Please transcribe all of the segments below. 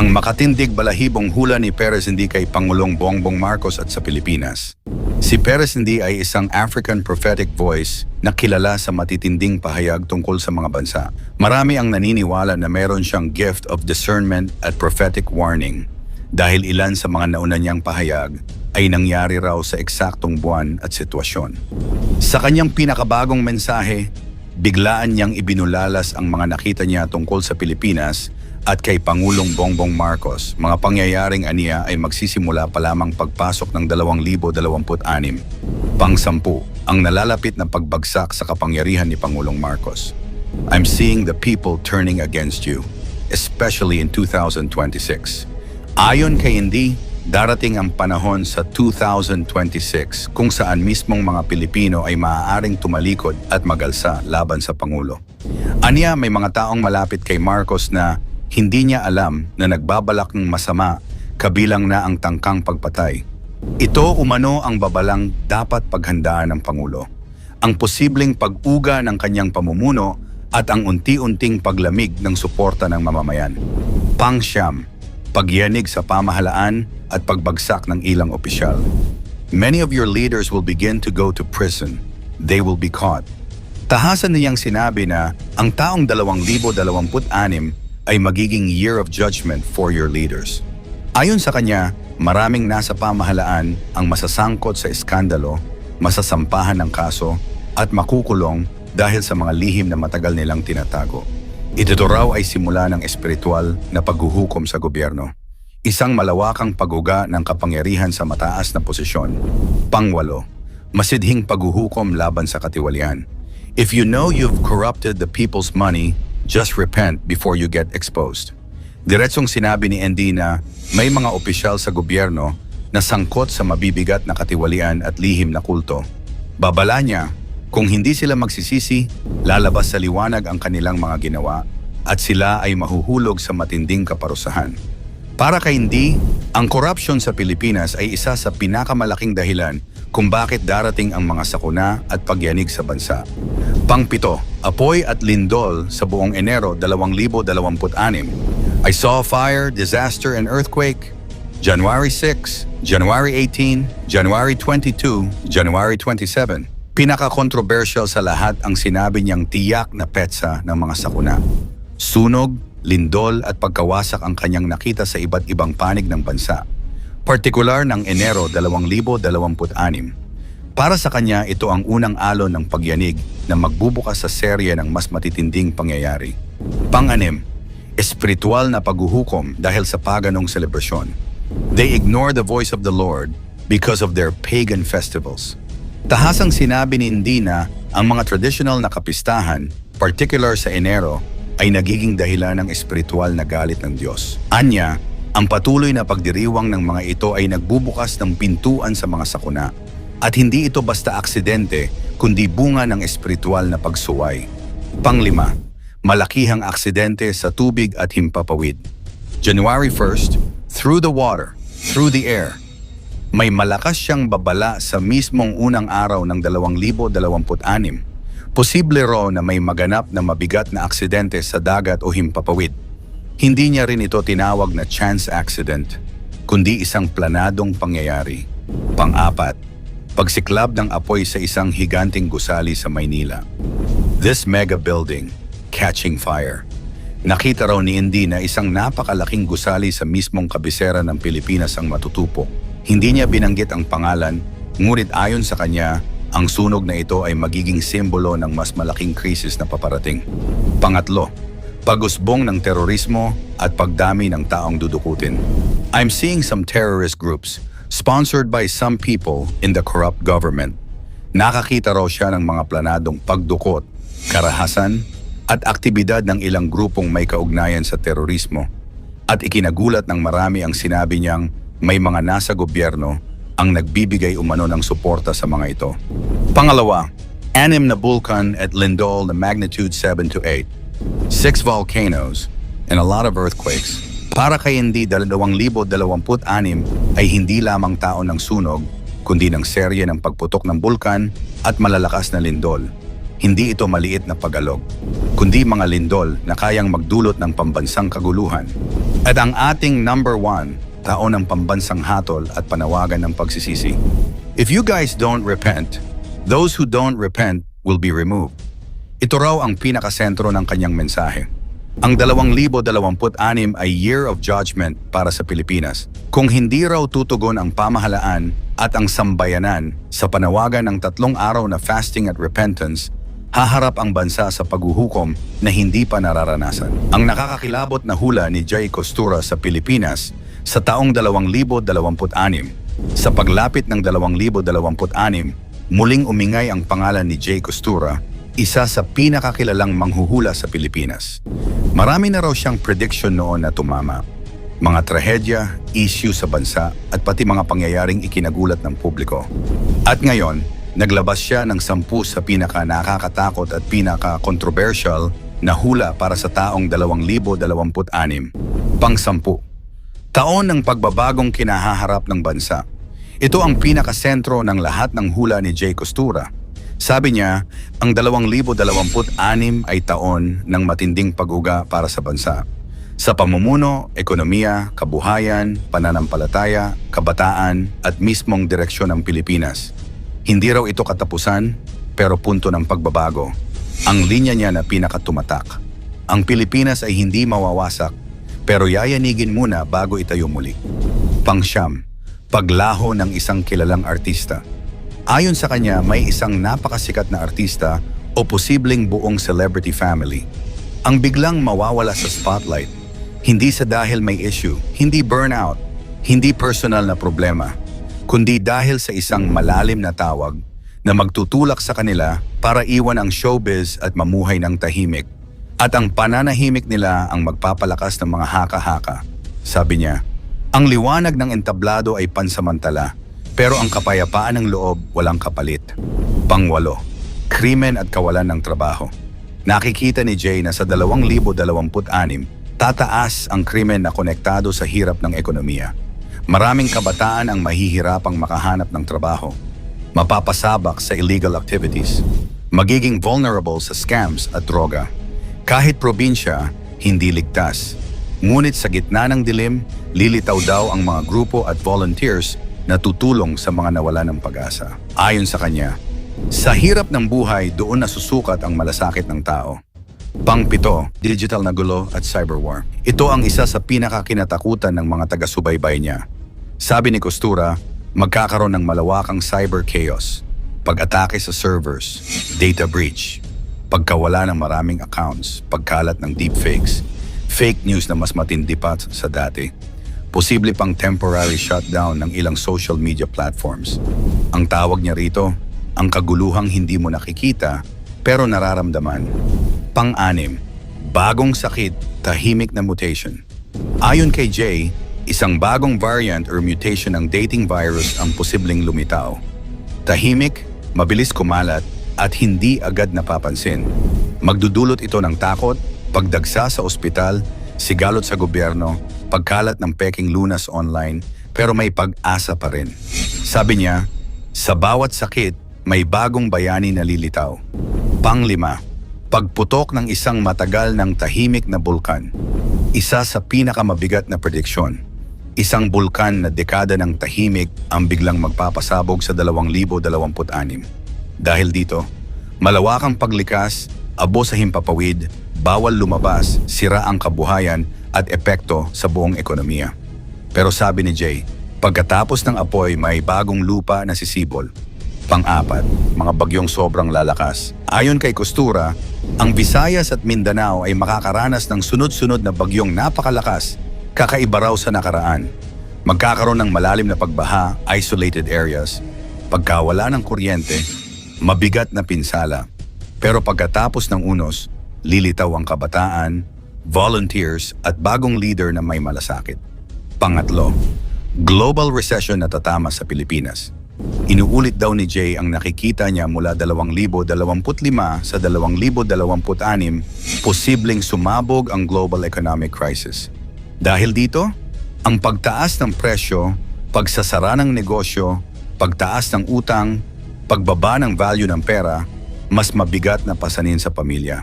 Ang makatindig balahibong hula ni Perez Hindi kay Pangulong Bongbong Marcos at sa Pilipinas. Si Perez Hindi ay isang African prophetic voice na kilala sa matitinding pahayag tungkol sa mga bansa. Marami ang naniniwala na meron siyang gift of discernment at prophetic warning dahil ilan sa mga nauna niyang pahayag ay nangyari raw sa eksaktong buwan at sitwasyon. Sa kanyang pinakabagong mensahe, biglaan niyang ibinulalas ang mga nakita niya tungkol sa Pilipinas at kay Pangulong Bongbong Marcos. Mga pangyayaring aniya ay magsisimula pa lamang pagpasok ng 2026. Pang-10, ang nalalapit na pagbagsak sa kapangyarihan ni Pangulong Marcos. I'm seeing the people turning against you, especially in 2026. Ayon kay Hindi, darating ang panahon sa 2026 kung saan mismong mga Pilipino ay maaaring tumalikod at magalsa laban sa Pangulo. Aniya, may mga taong malapit kay Marcos na hindi niya alam na nagbabalak ng masama kabilang na ang tangkang pagpatay. Ito umano ang babalang dapat paghandaan ng Pangulo. Ang posibleng pag-uga ng kanyang pamumuno at ang unti-unting paglamig ng suporta ng mamamayan. Pang-siyam, pagyanig sa pamahalaan at pagbagsak ng ilang opisyal. Many of your leaders will begin to go to prison. They will be caught. Tahasan niyang sinabi na ang taong 2026 ay magiging year of judgment for your leaders. Ayon sa kanya, maraming nasa pamahalaan ang masasangkot sa iskandalo, masasampahan ng kaso, at makukulong dahil sa mga lihim na matagal nilang tinatago. Ito raw ay simula ng espiritual na paghuhukom sa gobyerno. Isang malawakang pag-uga ng kapangyarihan sa mataas na posisyon. Pang-8, masidhing paghuhukom laban sa katiwalian. If you know you've corrupted the people's money, just repent before you get exposed. Diretsong sinabi ni ND na may mga opisyal sa gobyerno na sangkot sa mabibigat na katiwalian at lihim na kulto. Babala niya, kung hindi sila magsisisi, lalabas sa liwanag ang kanilang mga ginawa at sila ay mahuhulog sa matinding kaparusahan. Para kay ND, ang corruption sa Pilipinas ay isa sa pinakamalaking dahilan kung bakit darating ang mga sakuna at pagyanig sa bansa. Pang-7, apoy at lindol sa buong Enero 2026. I saw fire, disaster, and earthquake. January 6, January 18, January 22, January 27. Pinaka-controversial sa lahat ang sinabi niyang tiyak na petsa ng mga sakuna. Sunog, lindol at pagkawasak ang kanyang nakita sa iba't ibang panig ng bansa. Partikular ng Enero 2026. Para sa kanya, ito ang unang alon ng pagyanig na magbubukas sa serye ng mas matitinding pangyayari. Pang-6, espiritual na paghuhukom dahil sa paganong selebrasyon. They ignore the voice of the Lord because of their pagan festivals. Tahasang sinabi ni Hindi na ang mga traditional na kapistahan, particular sa Enero, ay nagiging dahilan ng espiritual na galit ng Diyos. Anya, ang patuloy na pagdiriwang ng mga ito ay nagbubukas ng pintuan sa mga sakuna. At hindi ito basta aksidente, kundi bunga ng espiritual na pagsuway. Pang-5, malakihang aksidente sa tubig at himpapawid. January 1st, through the water, through the air. May malakas siyang babala sa mismong unang araw ng 2026. Posible raw na may maganap na mabigat na aksidente sa dagat o himpapawid. Hindi niya rin ito tinawag na chance accident, kundi isang planadong pangyayari. Pang-4, pagsiklab ng apoy sa isang higanting gusali sa Maynila. This mega building, catching fire. Nakita raw ni Indy na isang napakalaking gusali sa mismong kabisera ng Pilipinas ang matutupo. Hindi niya binanggit ang pangalan, ngunit ayon sa kanya, ang sunog na ito ay magiging simbolo ng mas malaking krisis na paparating. Pang-5, pag-usbong ng terorismo at pagdami ng taong dudukutin. I'm seeing some terrorist groups sponsored by some people in the corrupt government. Nakakita raw siya ng mga planadong pagdukot, karahasan, at aktibidad ng ilang grupong may kaugnayan sa terorismo. At ikinagulat ng marami ang sinabi niyang may mga nasa gobyerno ang nagbibigay umano ng suporta sa mga ito. Pang-6, 6 na bulkan at lindol na magnitude 7 to 8. 6 volcanoes and a lot of earthquakes. Para kay Indy, 2026 ay hindi lamang taon ng sunog, kundi ng serye ng pagputok ng bulkan at malalakas na lindol. Hindi ito maliit na pag-alog, kundi mga lindol na kayang magdulot ng pambansang kaguluhan. At ang ating number 1, taon ng pambansang hatol at panawagan ng pagsisisi. If you guys don't repent, those who don't repent will be removed. Ito raw ang pinakasentro ng kanyang mensahe. Ang 2026 ay Year of Judgment para sa Pilipinas. Kung hindi raw tutugon ang pamahalaan at ang sambayanan sa panawagan ng 3 araw na fasting at repentance, haharap ang bansa sa paghuhukom na hindi pa nararanasan. Ang nakakakilabot na hula ni Jay Costura sa Pilipinas sa taong 2026, sa paglapit ng 2026, muling umingay ang pangalan ni Jay Costura, isa sa pinakakilalang manghuhula sa Pilipinas. Marami na raw siyang prediction noon na tumama. Mga trahedya, issue sa bansa at pati mga pangyayaring ikinagulat ng publiko. At ngayon, naglabas siya ng 10 sa pinaka nakakatakot at pinaka controversial na hula para sa taong 2026. Pang-10. Taon ng pagbabagong kinahaharap ng bansa. Ito ang pinakasentro ng lahat ng hula ni Jay Costura. Sabi niya, ang 2026 ay taon ng matinding pag-uga para sa bansa. Sa pamumuno, ekonomiya, kabuhayan, pananampalataya, kabataan at mismong direksyon ng Pilipinas. Hindi raw ito katapusan, pero punto ng pagbabago. Ang linya niya na pinakatumatak. Ang Pilipinas ay hindi mawawasak, pero yayanigin muna bago itayo muli. Pang-9, paglaho ng isang kilalang artista. Ayon sa kanya, may isang napakasikat na artista o posibleng buong celebrity family ang biglang mawawala sa spotlight. Hindi sa dahil may issue, hindi burnout, hindi personal na problema, kundi dahil sa isang malalim na tawag na magtutulak sa kanila para iwan ang showbiz at mamuhay ng tahimik. At ang pananahimik nila ang magpapalakas ng mga haka-haka. Sabi niya, ang liwanag ng entablado ay pansamantala, pero ang kapayapaan ng loob walang kapalit. Pang-8, krimen at kawalan ng trabaho. Nakikita ni Jay na sa 2026, tataas ang krimen na konektado sa hirap ng ekonomiya. Maraming kabataan ang mahihirapang makahanap ng trabaho, mapapasabak sa illegal activities, magiging vulnerable sa scams at droga. Kahit probinsya, hindi ligtas. Ngunit sa gitna ng dilim, lilitaw daw ang mga grupo at volunteers na tutulong sa mga nawala ng pag-asa. Ayon sa kanya, sa hirap ng buhay doon nasusukat ang malasakit ng tao. Pang-7, digital na gulo at cyberwar. Ito ang isa sa pinakakinatakutan ng mga taga-subaybay niya. Sabi ni Costura, magkakaroon ng malawakang cyber chaos, pag-atake sa servers, data breach, pagkawala ng maraming accounts, pagkalat ng deepfakes, fake news na mas matindi pa sa dati, posible pang temporary shutdown ng ilang social media platforms. Ang tawag niya rito, ang kaguluhang hindi mo nakikita pero nararamdaman. Pang-6, bagong sakit, tahimik na mutation. Ayon kay Jay, isang bagong variant or mutation ng dating virus ang posibleng lumitaw. Tahimik, mabilis kumalat, at hindi agad napapansin. Magdudulot ito ng takot, pagdagsa sa ospital, sigalot sa gobyerno, pagkalat ng peking lunas online, pero may pag-asa pa rin. Sabi niya, sa bawat sakit, may bagong bayani na lilitaw. Pang-5, pagputok ng isang matagal ng tahimik na bulkan. Isa sa pinakamabigat na prediksyon. Isang bulkan na dekada ng tahimik ang biglang magpapasabog sa 2026. Dahil dito, malawakang paglikas, abo sa himpapawid, bawal lumabas, sira ang kabuhayan at epekto sa buong ekonomiya. Pero sabi ni Jay, pagkatapos ng apoy may bagong lupa na sisibol. Pang-4, mga bagyong sobrang lalakas. Ayon kay Costura, ang Visayas at Mindanao ay makakaranas ng sunod-sunod na bagyong napakalakas, kakaiba raw sa nakaraan. Magkakaroon ng malalim na pagbaha, isolated areas, pagkawala ng kuryente, mabigat na pinsala. Pero pagkatapos ng unos, lilitaw ang kabataan, volunteers at bagong leader na may malasakit. Pang-5, global recession na tatama sa Pilipinas. Inuulit daw ni Jay ang nakikita niya mula 2025 sa 2026, posibleng sumabog ang global economic crisis. Dahil dito, ang pagtaas ng presyo, pagsasara ng negosyo, pagtaas ng utang, pagbaba ng value ng pera, mas mabigat na pasanin sa pamilya.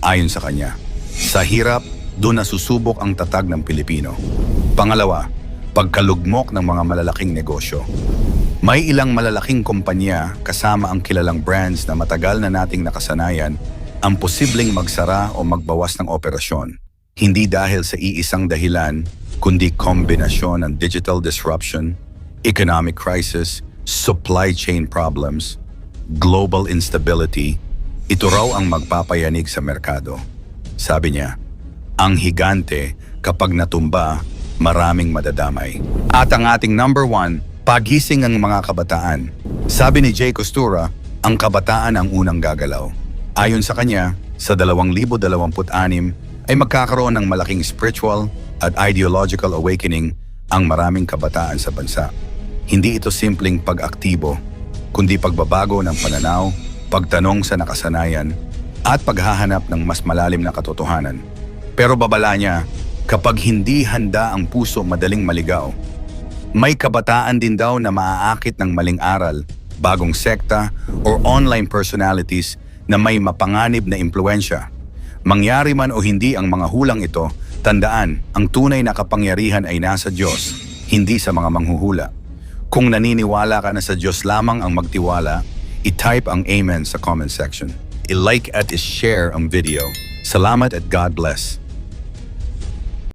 Ayon sa kanya, sa hirap, doon nasusubok ang tatag ng Pilipino. Pangalawa, pagkalugmok ng mga malalaking negosyo. May ilang malalaking kumpanya kasama ang kilalang brands na matagal na nating nakasanayan ang posibleng magsara o magbawas ng operasyon. Hindi dahil sa iisang dahilan, kundi kombinasyon ng digital disruption, economic crisis, supply chain problems, global instability. Ito raw ang magpapayanig sa merkado. Sabi niya, ang higante kapag natumba, maraming madadamay. At ang ating number 1, pagising ng mga kabataan. Sabi ni Jay Costura, ang kabataan ang unang gagalaw. Ayon sa kanya, sa 2026 ay magkakaroon ng malaking spiritual at ideological awakening ang maraming kabataan sa bansa. Hindi ito simpleng pag-aktibo, kundi pagbabago ng pananaw, pagtanong sa nakasanayan, at paghahanap ng mas malalim na katotohanan. Pero babala niya, kapag hindi handa ang puso madaling maligaw, may kabataan din daw na maaakit ng maling aral, bagong sekta, or online personalities na may mapanganib na impluensya. Mangyari man o hindi ang mga hulang ito, tandaan, ang tunay na kapangyarihan ay nasa Diyos, hindi sa mga manghuhula. Kung naniniwala ka na sa Diyos lamang ang magtiwala, i-type ang Amen sa comment section. I-like at i-share ang video. Salamat at God bless.